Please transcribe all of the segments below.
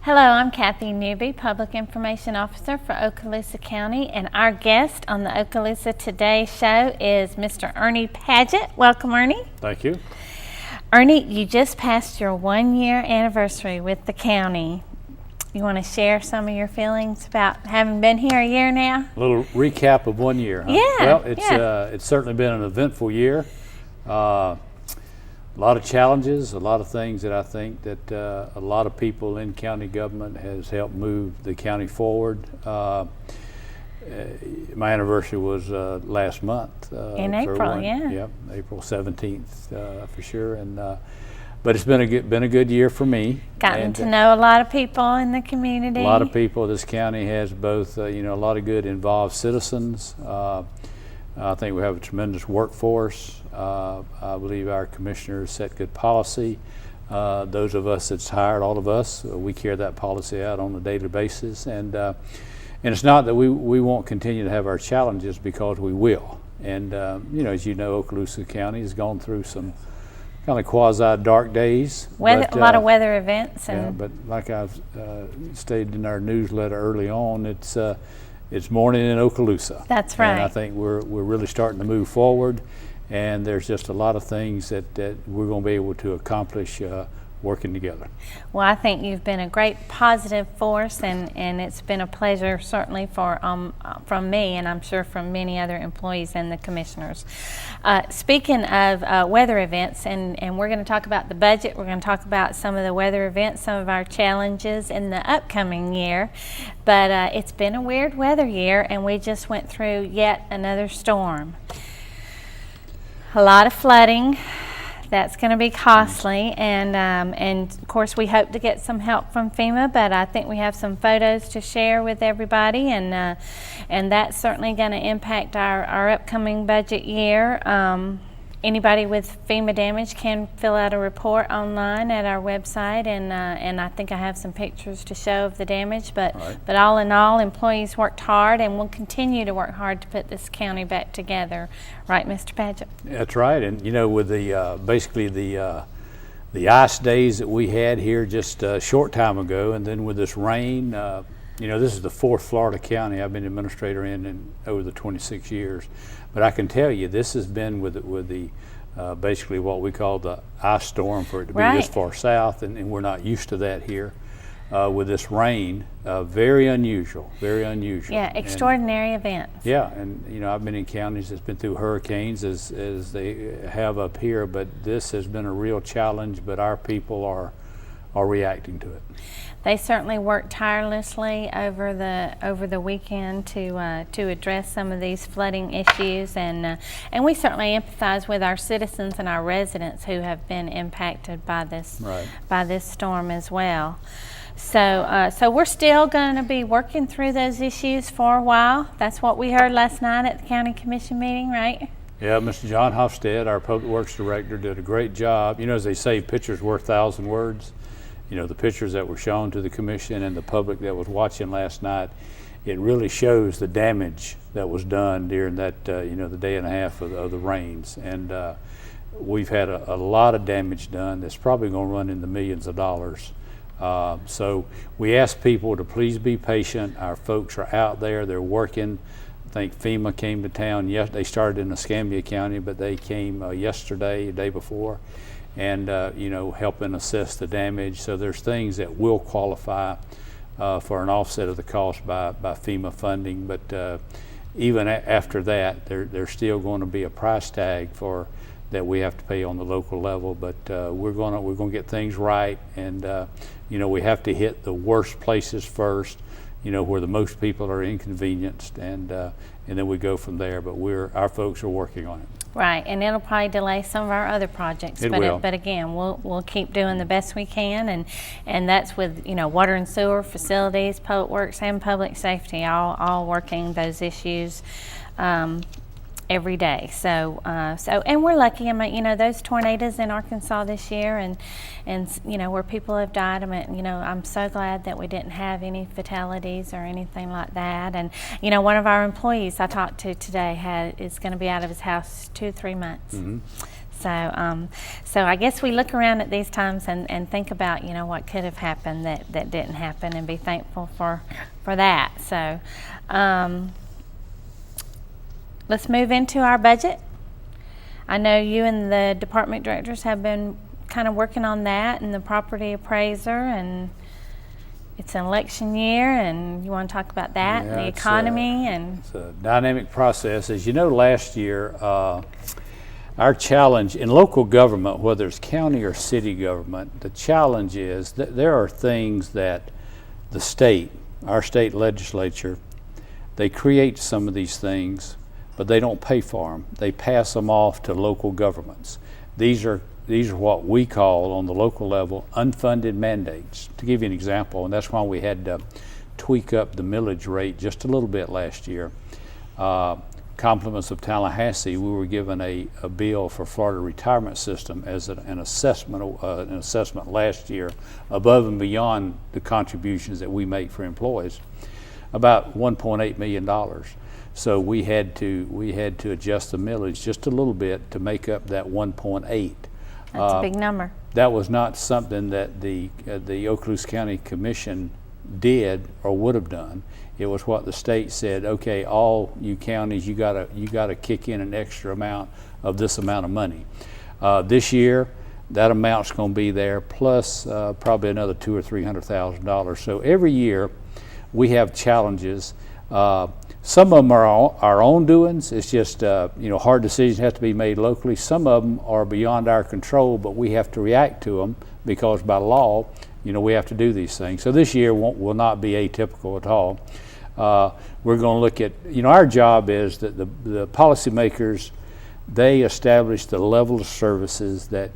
Hello, I'm Kathy Newby, Public Information Officer for Okaloosa County, and our guest on the Okaloosa Today show is Mr. Ernie Padgett. Welcome, Ernie. Thank you. Ernie, you just passed your 1-year anniversary with the county. You want to share some of your feelings about having been here a year now? A little recap of 1 year, huh? Yeah. Well, it's certainly been an eventful year. A lot of challenges, a lot of things that I think that a lot of people in county government has helped move the county forward. My anniversary was last month. In April, yeah. Yep, April 17th for sure. And but it's been a good year for me. Gotten to know a lot of people in the community. A lot of people. This county has both, a lot of good involved citizens. I think we have a tremendous workforce. I believe our commissioners set good policy. Those of us that's hired, all of us, we carry that policy out on a daily basis. And it's not that we won't continue to have our challenges, because we will. And as you know, Okaloosa County has gone through some kind of quasi-dark days. A lot of weather events. Yeah, but like I've stated in our newsletter early on, it's morning in Okaloosa. That's right. And I think we're really starting to move forward, and there's just a lot of things that we're going to be able to accomplish working together. Well, I think you've been a great positive force, and it's been a pleasure certainly from me, and I'm sure from many other employees and the commissioners. Speaking of weather events, and we're going to talk about the budget, we're going to talk about some of the weather events, some of our challenges in the upcoming year, but it's been a weird weather year, and we just went through yet another storm. A lot of flooding. That's going to be costly, and of course we hope to get some help from FEMA, but I think we have some photos to share with everybody, and that's certainly going to impact our upcoming budget year. Anybody with FEMA damage can fill out a report online at our website, and I think I have some pictures to show of the damage. But right. But all in all, employees worked hard, and will continue to work hard to put this county back together. Right, Mr. Padgett? That's right. And with the basically the ice days that we had here just a short time ago, and then with this rain, this is the 4th Florida county I've been administrator in over the 26 years. But I can tell you, this has been with the basically what we call the ice storm, for it to be this far south, and we're not used to that here. With this rain, very unusual, very unusual. Yeah, extraordinary events. Yeah, and I've been in counties that's been through hurricanes as they have up here, but this has been a real challenge. But our people are reacting to it. They certainly worked tirelessly over the weekend to address some of these flooding issues, and we certainly empathize with our citizens and our residents who have been impacted by this storm as well. So we're still going to be working through those issues for a while. That's what we heard last night at the County Commission meeting, right? Yeah, Mr. John Hofstad, our Public Works Director, did a great job. As they say, pictures worth 1,000 words. The pictures that were shown to the commission and the public that was watching last night, it really shows the damage that was done during that, the day and a half of the rains. And we've had a lot of damage done that's probably going to run in the millions of dollars. So we ask people to please be patient. Our folks are out there, they're working. I think FEMA came to town. They started in Escambia County, but they came yesterday, the day before, and helping assess the damage. So there's things that will qualify for an offset of the cost by FEMA funding, but even after that, there's still going to be a price tag that we have to pay on the local level. But we're going to get things right, and we have to hit the worst places first, where the most people are inconvenienced, and then we go from there. But our folks are working on it. Right, and it'll probably delay some of our other projects. But again, we'll keep doing the best we can, and that's with and sewer facilities, public works, and public safety, all working those issues every day. So and we're lucky. I mean, those tornadoes in Arkansas this year, and where people have died. I mean, I'm so glad that we didn't have any fatalities or anything like that. And one of our employees I talked to today is going to be out of his house 2-3 months. Mm-hmm. So I guess we look around at these times and think about, what could have happened that didn't happen, and be thankful for that. So let's move into our budget. I know you and the department directors have been kind of working on that, and the property appraiser, and it's an election year, and you want to talk about that, and the economy. It's a dynamic process. As you know, last year, our challenge in local government, whether it's county or city government, the challenge is that there are things that the state, our state legislature, they create some of these things, but they don't pay for them. They pass them off to local governments. These are what we call, on the local level, unfunded mandates. To give you an example, and that's why we had to tweak up the millage rate just a little bit last year. Compliments of Tallahassee, we were given a bill for Florida retirement system as an assessment last year, above and beyond the contributions that we make for employees, about $1.8 million. So we had to adjust the millage just a little bit to make up that 1.8. That's a big number. That was not something that the Okaloosa County Commission did or would have done. It was what the state said, okay, all you counties, you gotta kick in an extra amount of this amount of money. This year, that amount's gonna be there, plus probably another $200,000 or $300,000. So every year, we have challenges. Some of them are our own doings. It's just, hard decisions have to be made locally. Some of them are beyond our control, but we have to react to them because by law, we have to do these things. So this year will not be atypical at all. We're going to look at, our job is that the policymakers, they establish the level of services that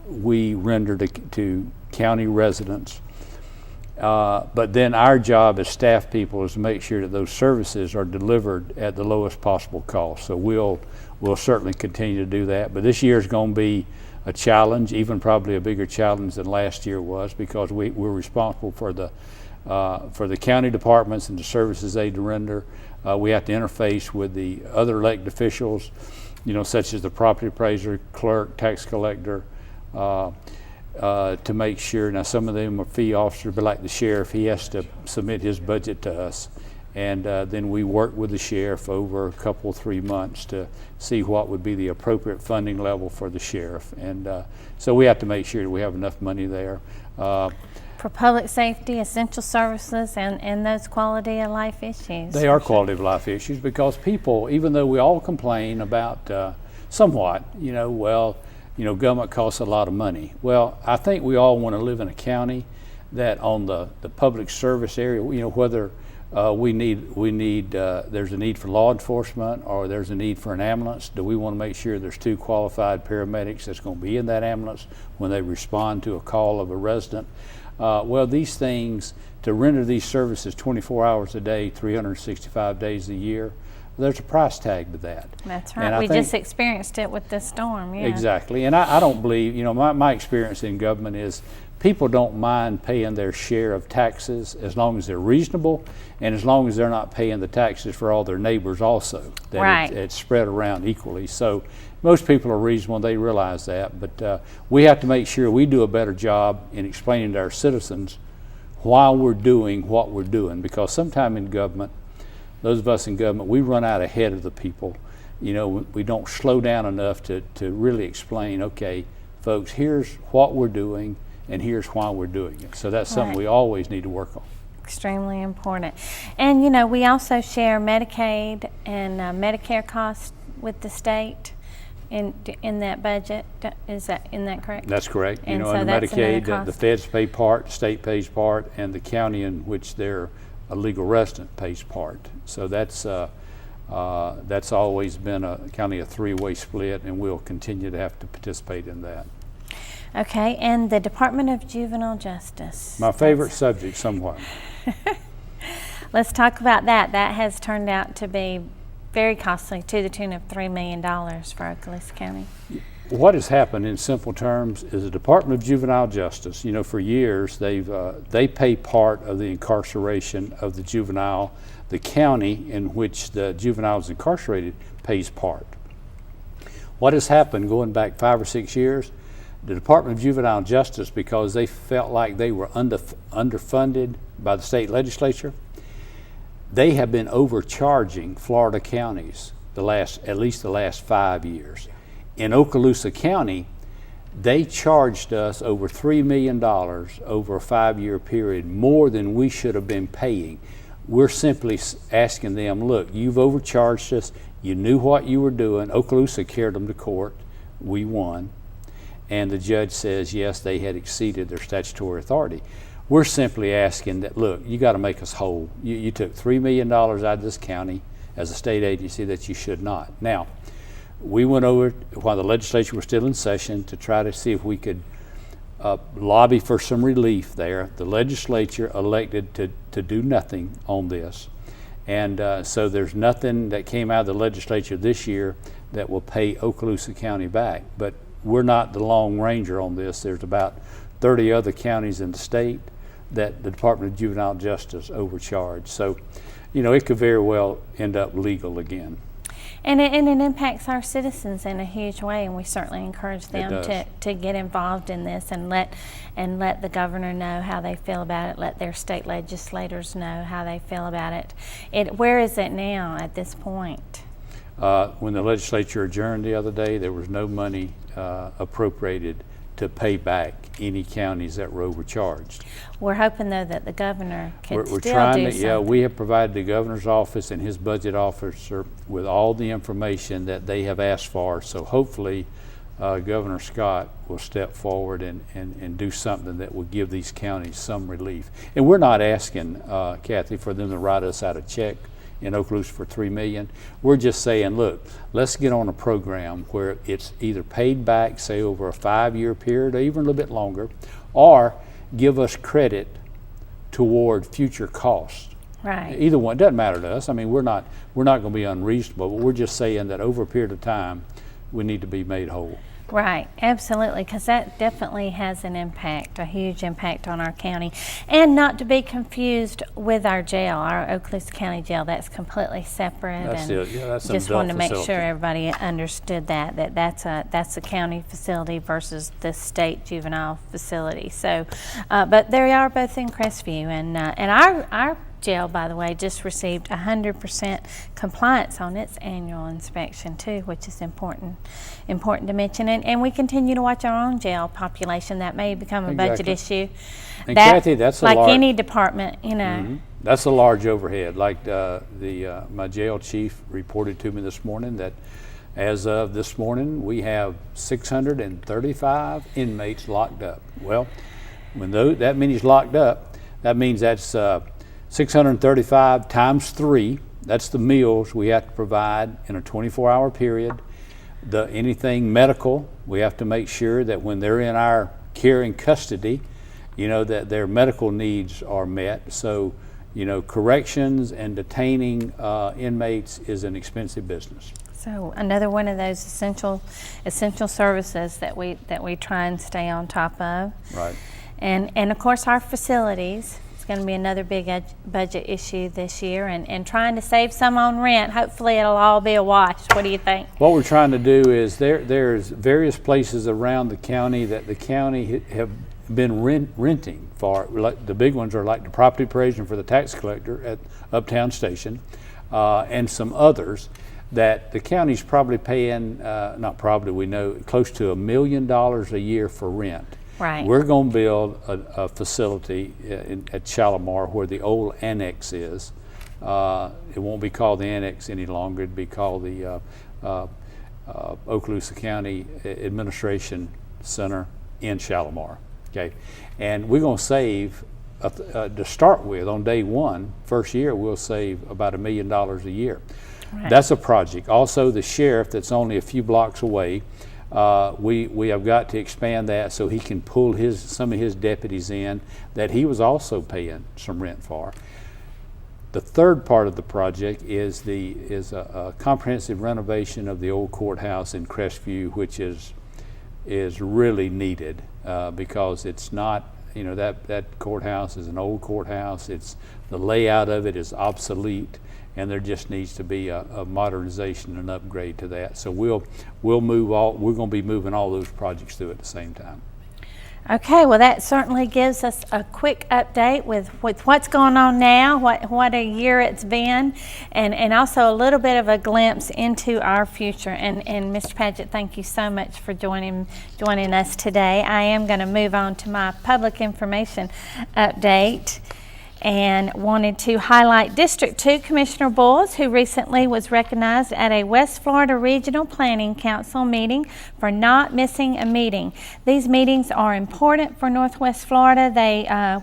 we render to county residents. But then our job as staff people is to make sure that those services are delivered at the lowest possible cost. So we'll certainly continue to do that. But this year is going to be a challenge, even probably a bigger challenge than last year was, because we're responsible for the county departments and the services they render. We have to interface with the other elected officials, such as the property appraiser, clerk, tax collector, to make sure. Now, some of them are fee officers, but like the sheriff, he has to submit his budget to us. And then we work with the sheriff over a couple, 3 months to see what would be the appropriate funding level for the sheriff. And so we have to make sure that we have enough money there. For public safety, essential services, and those quality of life issues. They are quality of life issues, because people, even though we all complain about somewhat, government costs a lot of money. Well, I think we all want to live in a county that on the public service area, whether there's a need for law enforcement or there's a need for an ambulance, do we want to make sure there's 2 qualified paramedics that's going to be in that ambulance when they respond to a call of a resident? Well, these things, to render these services 24 hours a day, 365 days a year, there's a price tag to that. That's right. We just experienced it with this storm. Yeah. Exactly. And I don't believe, my experience in government is people don't mind paying their share of taxes as long as they're reasonable, and as long as they're not paying the taxes for all their neighbors also, that right. It's spread around equally. So most people are reasonable, and they realize that, but we have to make sure we do a better job in explaining to our citizens why we're doing what we're doing, because sometime in government, those of us in government, we run out ahead of the people. We don't slow down enough to really explain, okay, folks, here's what we're doing, and here's why we're doing it. So that's something we always need to work on. Extremely important. And we also share Medicaid and Medicare costs with the state in that budget. Isn't that correct? That's correct. And so under that's Medicaid, the feds pay part, the state pays part, and the county in which they're a legal resident pays part. So that's always been a kind of a 3-way split, and we'll continue to have to participate in that. Okay, and the Department of Juvenile Justice. My favorite subject, somewhat. Let's talk about that. That has turned out to be very costly, to the tune of $3 million for Okaloosa County. What has happened in simple terms is the Department of Juvenile Justice, for years they pay part of the incarceration of the juvenile. The county in which the juvenile is incarcerated pays part. what has happened going back 5 or 6 years, the Department of Juvenile Justice, because they felt like they were underfunded by the state legislature, they have been overcharging Florida counties at least the last 5 years. In Okaloosa County, they charged us over $3 million over a 5-year period, more than we should have been paying. We're simply asking them, look, you've overcharged us, you knew what you were doing. Okaloosa carried them to court, we won, and the judge says, yes, they had exceeded their statutory authority. We're simply asking that, look, you got to make us whole. You took $3 million out of this county as a state agency that you should not. Now, we went over while the legislature was still in session to try to see if we could lobby for some relief there. The legislature elected to do nothing on this. And so there's nothing that came out of the legislature this year that will pay Okaloosa County back. But we're not the Lone Ranger on this. There's about 30 other counties in the state that the Department of Juvenile Justice overcharged. So, you know, it could very well end up legal again. And it impacts our citizens in a huge way, and we certainly encourage them to get involved in this and let the governor know how they feel about it, let their state legislators know how they feel about it. Where is it now at this point? When the legislature adjourned the other day, there was no money appropriated to pay back any counties that were overcharged. We're hoping, though, that the governor can we're still trying do to, something. Yeah, we have provided the governor's office and his budget officer with all the information that they have asked for. So hopefully Governor Scott will step forward and do something that will give these counties some relief. And we're not asking, Kathy, for them to write us out a check in Okaloosa for $3 million. We're just saying, look, let's get on a program where it's either paid back, say over a 5-year period or even a little bit longer, or give us credit toward future costs. Right. Either one, it doesn't matter to us. I mean, we're not going to be unreasonable, but we're just saying that over a period of time, we need to be made whole. Right, absolutely, because that definitely has an impact, a huge impact on our county. And not to be confused with our jail, our Okaloosa County Jail. That's completely separate. That's and it. Yeah, that's an just adult wanted to make facility. sure everybody understood that's a county facility versus the state juvenile facility. So, but they are both in Crestview, and our jail, by the way, just received 100% compliance on its annual inspection too, which is important to mention. And we continue to watch our own jail population. That may become a budget issue. And Kathy, that's a like large, any department, you know. That's a large overhead. Like my jail chief reported to me this morning that as of this morning, we have 635 inmates locked up. Well, when that many is locked up, that means that's 635 times 3. That's the meals we have to provide in a 24-hour period. Anything medical, we have to make sure that when they're in our care and custody, you know, that their medical needs are met. So, you know, corrections and detaining inmates is an expensive business. So another one of those essential services that we try and stay on top of. Right. And of course our facilities. Going to be another big budget issue this year, and trying to save some on rent. Hopefully it'll all be a wash. What do you think? What we're trying to do is there's various places around the county that the county have been renting for. Like the big ones are like the property appraisal for the tax collector at Uptown Station, and some others that the county's probably paying, not probably, we know, close to $1 million a year for rent. Right. We're going to build a facility at Shalimar where the old annex is. It won't be called the annex any longer. It'd be called the Okaloosa County Administration Center in Shalimar. Okay, and we're going to save to start with on day one, first year, we'll save about $1 million a year. Right. That's a project. Also, the sheriff that's only a few blocks away. We have got to expand that so he can pull some of his deputies in that he was also paying some rent for. The third part of the project is a comprehensive renovation of the old courthouse in Crestview, which is really needed because it's not, you know, that courthouse is an old courthouse. The layout of it is obsolete, and there just needs to be a modernization and upgrade to that. So we're going to be moving all those projects through at the same time. Okay, well that certainly gives us a quick update with what's going on now, what a year it's been, and also a little bit of a glimpse into our future. And Mr. Padgett, thank you so much for joining us today. I am going to move on to my public information update, and wanted to highlight District 2 Commissioner Bowles, who recently was recognized at a West Florida Regional Planning Council meeting for not missing a meeting. These meetings are important for Northwest Florida.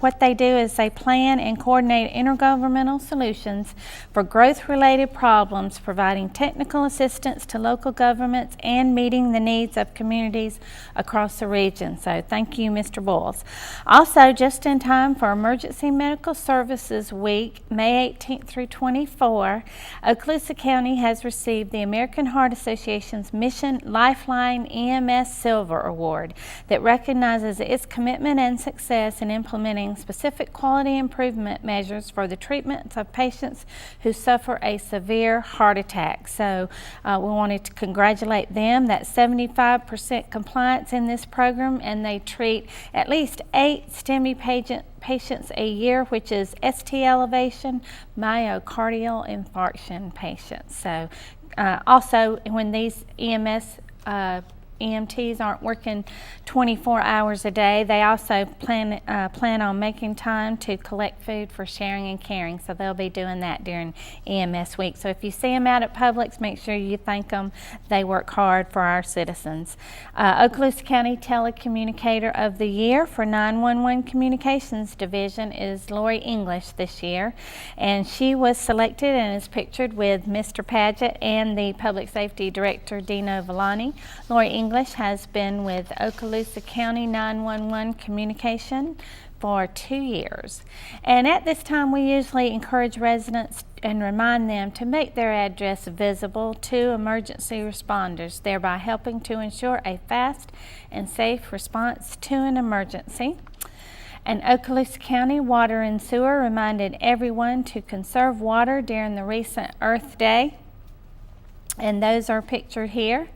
What they do is they plan and coordinate intergovernmental solutions for growth-related problems, providing technical assistance to local governments and meeting the needs of communities across the region. So thank you, Mr. Bowles. Also, just in time for Emergency Medical Services Week, May 18th through 24, Okaloosa County has received the American Heart Association's Mission Lifeline EMS Silver Award that recognizes its commitment and success in implementing specific quality improvement measures for the treatment of patients who suffer a severe heart attack. So we wanted to congratulate them. That's 75% compliance in this program, and they treat at least 8 STEMI patients a year, which is ST elevation, myocardial infarction patients. So also when these EMTs aren't working 24 hours a day, they also plan on making time to collect food for sharing and caring. So they'll be doing that during EMS week. So if you see them out at Publix, make sure you thank them. They work hard for our citizens. Okaloosa County Telecommunicator of the Year for 911 Communications Division is Lori English this year, and she was selected and is pictured with Mr. Padgett and the Public Safety Director Dino Villani. Lori English has been with Okaloosa County 911 Communication for 2 years. And at this time, we usually encourage residents and remind them to make their address visible to emergency responders, thereby helping to ensure a fast and safe response to an emergency. And Okaloosa County Water and Sewer reminded everyone to conserve water during the recent Earth Day, and those are pictured here.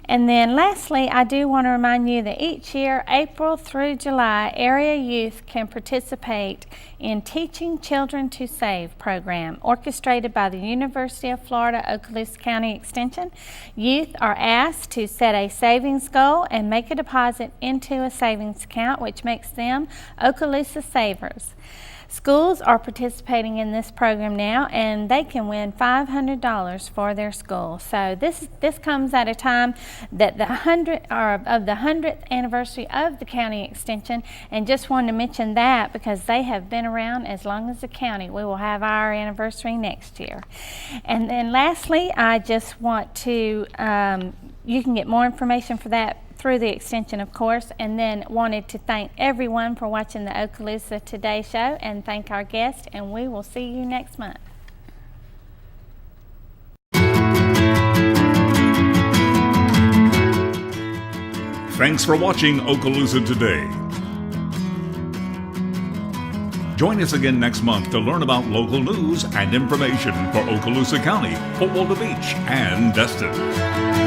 And then lastly, I do want to remind you that each year, April through July, area youth can participate in Teaching Children to Save program, orchestrated by the University of Florida Okaloosa County Extension. Youth are asked to set a savings goal and make a deposit into a savings account, which makes them Okaloosa Savers. Schools are participating in this program now, and they can win $500 for their school. So this comes at a time that the 100th anniversary of the county extension, and just wanted to mention that because they have been around as long as the county. We will have our anniversary next year. And then lastly, I just want to, you can get more information for that through the extension, of course, and then wanted to thank everyone for watching the Okaloosa Today show, and thank our guest, and we will see you next month. Thanks for watching Okaloosa Today. Join us again next month to learn about local news and information for Okaloosa County, Popolda Beach, and Destin.